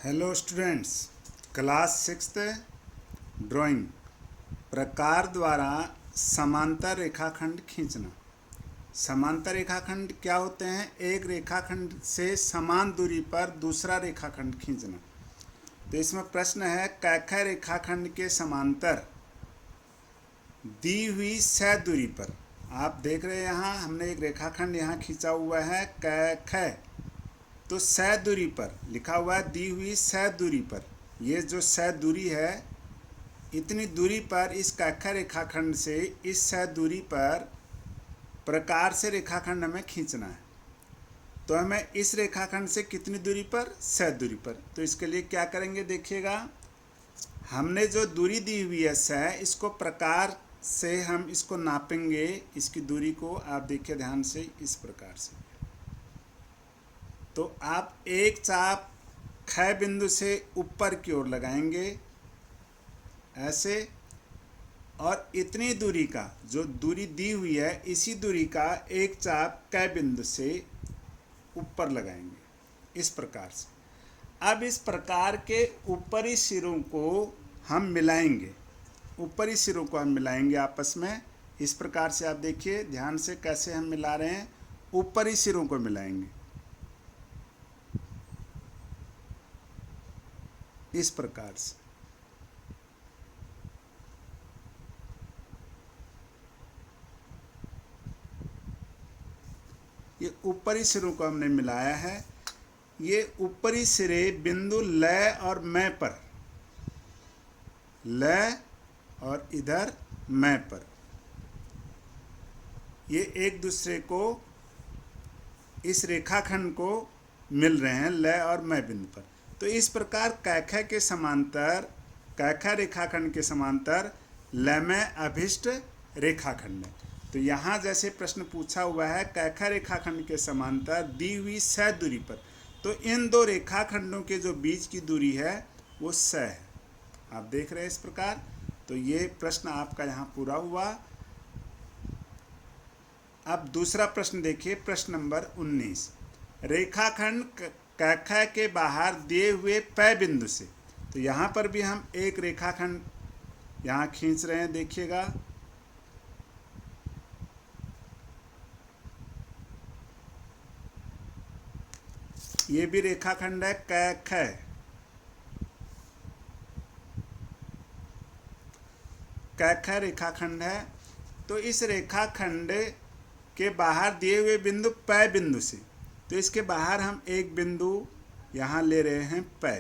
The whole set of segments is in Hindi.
Hello students, class sixth drawing. प्रकार द्वारा समांतर रेखाखंड खींचना। समांतर रेखाखंड क्या होते हैं? एक रेखाखंड से समान दूरी पर दूसरा रेखाखंड खींचना। तो इसमें प्रश्न है, कैखय रेखाखंड के समांतर दी हुई सह दूरी पर। आप देख रहे हैं यहाँ हमने एक रेखाखंड यहाँ खींचा हुआ है कैखय। तो सह दूरी पर लिखा हुआ है दी हुई सह दूरी पर। ये जो सह दूरी है, इतनी दूरी पर इस कैखय रेखाखंड से इस सह दूरी पर प्रकार से रेखाखंड हमें खींचना है। तो हमें इस रेखाखंड से कितनी दूरी पर? सह दूरी पर। तो इसके लिए क्या करेंगे, देखिएगा। हमने जो दूरी दी हुई है सह, इसको प्रकार से हम इसको नापेंगे। इसकी दूरी को आप देखिए ध्यान से, इस प्रकार से। तो आप एक चाप ख बिंदु से ऊपर की ओर लगाएंगे ऐसे, और इतनी दूरी का जो दूरी दी हुई है, इसी दूरी का एक चाप क बिंदु से ऊपर लगाएंगे इस प्रकार से। अब इस प्रकार के ऊपरी सिरों को हम मिलाएंगे। ऊपरी सिरों को हम मिलाएंगे आपस में इस प्रकार से। आप देखिए ध्यान से कैसे हम मिला रहे हैं। ऊपरी सिरों को मिलाएंगे इस प्रकार से। ये ऊपरी सिरों को हमने मिलाया है। ये ऊपरी सिरे बिंदु ल और मैं पर, ल और इधर मैं पर, ये एक दूसरे को, इस रेखाखंड को मिल रहे हैं ल और मैं बिंदु पर। तो इस प्रकार कैखय के समांतर, कैखय रेखाखंड के समांतर लमय अभिष्ट रेखाखंड है। तो यहाँ जैसे प्रश्न पूछा हुआ है कैखय रेखाखंड के समांतर दी हुई सह दूरी पर, तो इन दो रेखाखंडों के जो बीच की दूरी है वो सह है। आप देख रहे हैं इस प्रकार। तो ये प्रश्न आपका यहाँ पूरा हुआ। अब दूसरा प्रश्न देखिए, प्रश्न नंबर 19। रेखाखंड कैखय के बाहर दिए हुए पै बिंदु से। तो यहाँ पर भी हम एक रेखाखंड यहाँ खींच रहे हैं, देखिएगा। ये भी रेखाखंड है कैखय। कैखय रेखाखंड है। तो इस रेखाखंड के बाहर दिए हुए बिंदु पै बिंदु से, तो इसके बाहर हम एक बिंदु यहाँ ले रहे हैं पै।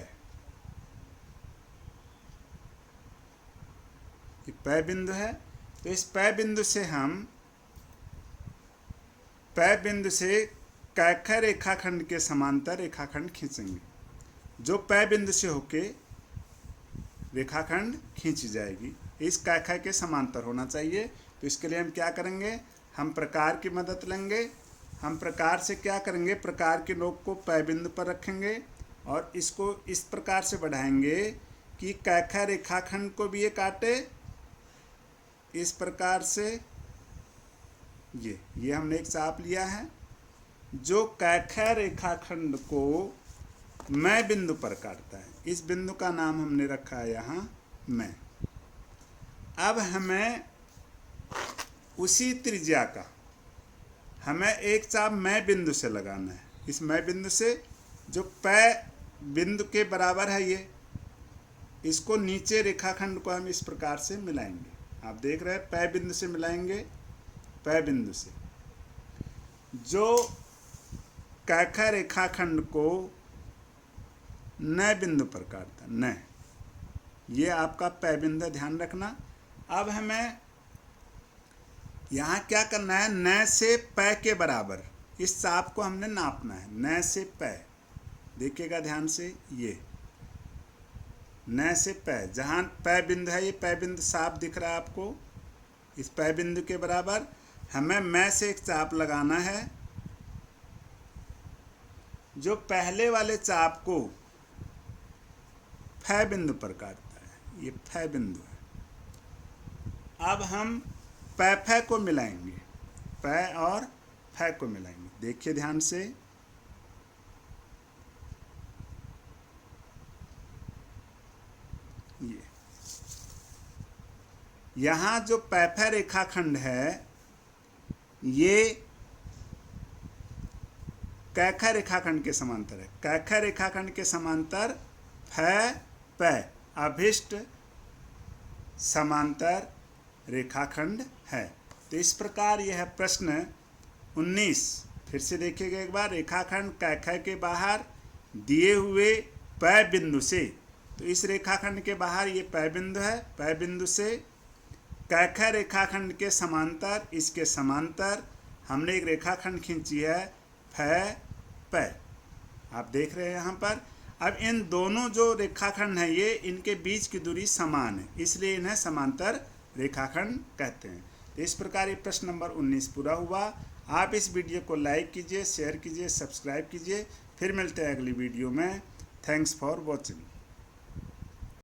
ये पै बिंदु है। तो इस पै बिंदु से हम, पै बिंदु से कैखय रेखाखंड के समांतर रेखाखंड खींचेंगे। जो पै बिंदु से होके रेखाखंड खींची जाएगी, इस कैखय के समांतर होना चाहिए। तो इसके लिए हम क्या करेंगे, हम प्रकार की मदद लेंगे। हम प्रकार से क्या करेंगे, प्रकार के नोक को पै बिंदु पर रखेंगे और इसको इस प्रकार से बढ़ाएंगे कि कैखय रेखाखंड को भी ये काटे इस प्रकार से। ये हमने एक चाप लिया है जो कैखय रेखाखंड को मैं बिंदु पर काटता है। इस बिंदु का नाम हमने रखा है यहाँ मैं। अब हमें उसी त्रिज्या का हमें एक चाप मैं बिंदु से लगाना है। इस मैं बिंदु से जो पै बिंदु के बराबर है, ये इसको नीचे रेखाखंड को हम इस प्रकार से मिलाएंगे। आप देख रहे हैं पै बिंदु से मिलाएंगे, पै बिंदु से जो कैखय रेखाखंड को न बिंदु पर काटता है, न। ये आपका पै बिंदु, ध्यान रखना। अब हमें यहाँ क्या करना है, न से पै के बराबर इस चाप को हमने नापना है। न से पै, देखिएगा ध्यान से, ये न से पै, जहाँ पै बिंदु है, ये पै बिंदु साफ दिख रहा है आपको। इस पै बिंदु के बराबर हमें मैं से एक चाप लगाना है जो पहले वाले चाप को फै बिंदु पर काटता है। ये फै बिंदु है। अब हम पै फै को मिलाएंगे, पै और फै को मिलाएंगे। देखिए ध्यान से, ये यहाँ जो पैफा रेखाखंड है ये कैखा रेखाखंड के समांतर है। कैखा रेखाखंड के समांतर पै अभिष्ट समांतर रेखाखंड है। तो इस प्रकार यह प्रश्न 19 फिर से देखिएगा एक बार। रेखाखंड कैखा के बाहर दिए हुए पै बिंदु से, तो इस रेखाखंड के बाहर ये पै बिंदु है, पै बिंदु से कैखा रेखाखंड के समांतर, इसके समांतर हमने एक रेखाखंड खींची है पै। आप देख रहे हैं यहाँ पर। अब इन दोनों जो रेखाखंड हैं ये इनके बीच की दूरी समान है, इसलिए इन्हें समांतर रेखाखंड कहते हैं। तो इस प्रकार ये प्रश्न नंबर 19 पूरा हुआ। आप इस वीडियो को लाइक कीजिए, शेयर कीजिए, सब्सक्राइब कीजिए। फिर मिलते हैं अगली वीडियो में। Thanks for watching.